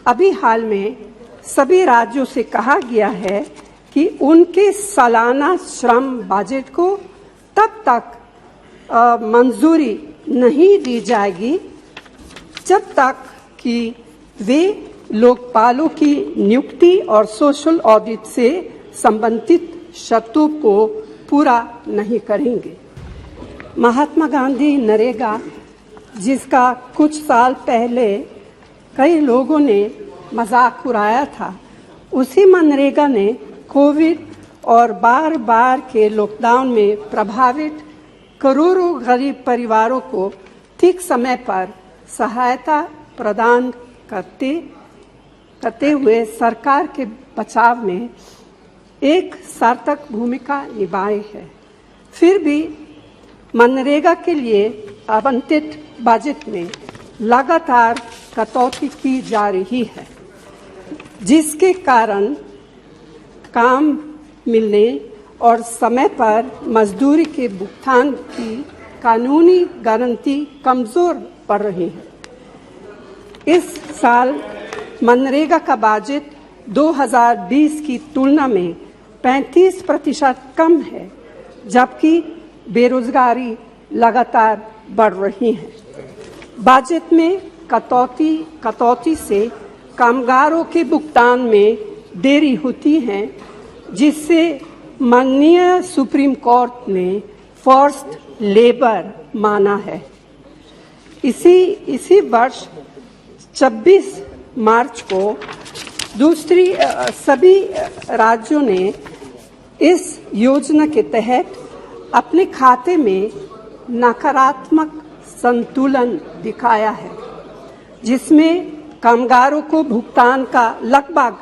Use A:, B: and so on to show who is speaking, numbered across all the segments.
A: अभी हाल में सभी राज्यों से कहा गया है कि उनके सालाना श्रम बजट को तब तक मंजूरी नहीं दी जाएगी जब तक कि वे लोकपालों की नियुक्ति और सोशल ऑडिट से संबंधित शर्तों को पूरा नहीं करेंगे। महात्मा गांधी नरेगा, जिसका कुछ साल पहले कई लोगों ने मजाक उड़ाया था, उसी मनरेगा ने कोविड और बार के लॉकडाउन में प्रभावित करोड़ों गरीब परिवारों को ठीक समय पर सहायता प्रदान करते हुए सरकार के बचाव में एक सार्थक भूमिका निभाई है। फिर भी मनरेगा के लिए आवंटित बजट में लगातार कटौती की जा रही है, जिसके कारण काम मिलने और समय पर मजदूरी के भुगतान की कानूनी गारंटी कमजोर पड़ रही है। इस साल मनरेगा का बजट 2020 की तुलना में 35% कम है, जबकि बेरोजगारी लगातार बढ़ रही है। बजट में कटौती से कामगारों के भुगतान में देरी होती है, जिससे माननीय सुप्रीम कोर्ट ने फोर्स्ड लेबर माना है। इसी वर्ष 26 मार्च को सभी राज्यों ने इस योजना के तहत अपने खाते में नकारात्मक संतुलन दिखाया है, जिसमें कामगारों को भुगतान का लगभग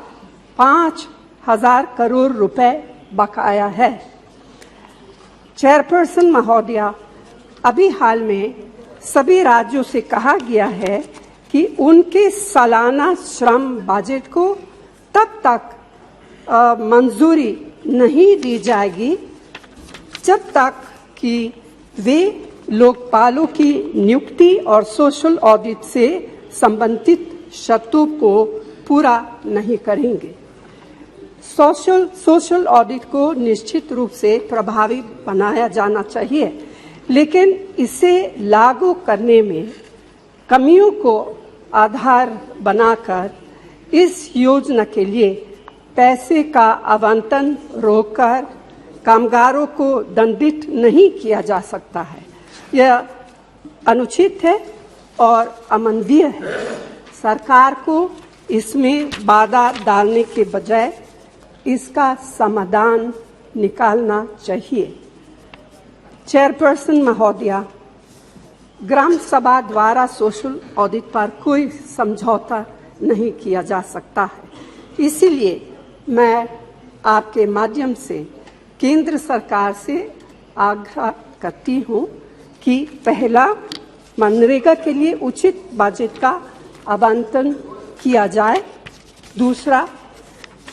A: 5,000 करोड़ रुपए बकाया है। चेयरपर्सन महोदया, अभी हाल में सभी राज्यों से कहा गया है कि उनके सालाना श्रम बजट को तब तक मंजूरी नहीं दी जाएगी जब तक कि वे लोकपालों की नियुक्ति और सोशल ऑडिट से संबंधित शर्तों को पूरा नहीं करेंगे। सोशल ऑडिट को निश्चित रूप से प्रभावी बनाया जाना चाहिए, लेकिन इसे लागू करने में कमियों को आधार बनाकर इस योजना के लिए पैसे का आवंटन रोककर कामगारों को दंडित नहीं किया जा सकता है। यह अनुचित है और अमानवीय है। सरकार को इसमें बाधा डालने के बजाय इसका समाधान निकालना चाहिए। चेयरपर्सन महोदया, ग्राम सभा द्वारा सोशल ऑडिट पर कोई समझौता नहीं किया जा सकता है। इसीलिए मैं आपके माध्यम से केंद्र सरकार से आग्रह करती हूं कि पहला, मनरेगा के लिए उचित बजट का आवंटन किया जाए। दूसरा,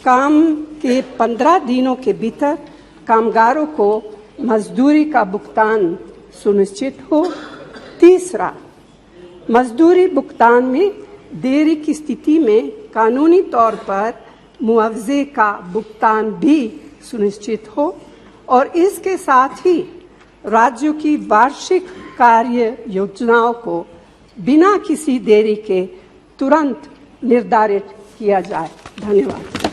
A: काम के 15 दिनों के भीतर कामगारों को मजदूरी का भुगतान सुनिश्चित हो। तीसरा, मजदूरी भुगतान में देरी की स्थिति में कानूनी तौर पर मुआवजे का भुगतान भी सुनिश्चित हो और इसके साथ ही राज्यों की वार्षिक कार्य योजनाओं को बिना किसी देरी के तुरंत निर्धारित किया जाए। धन्यवाद।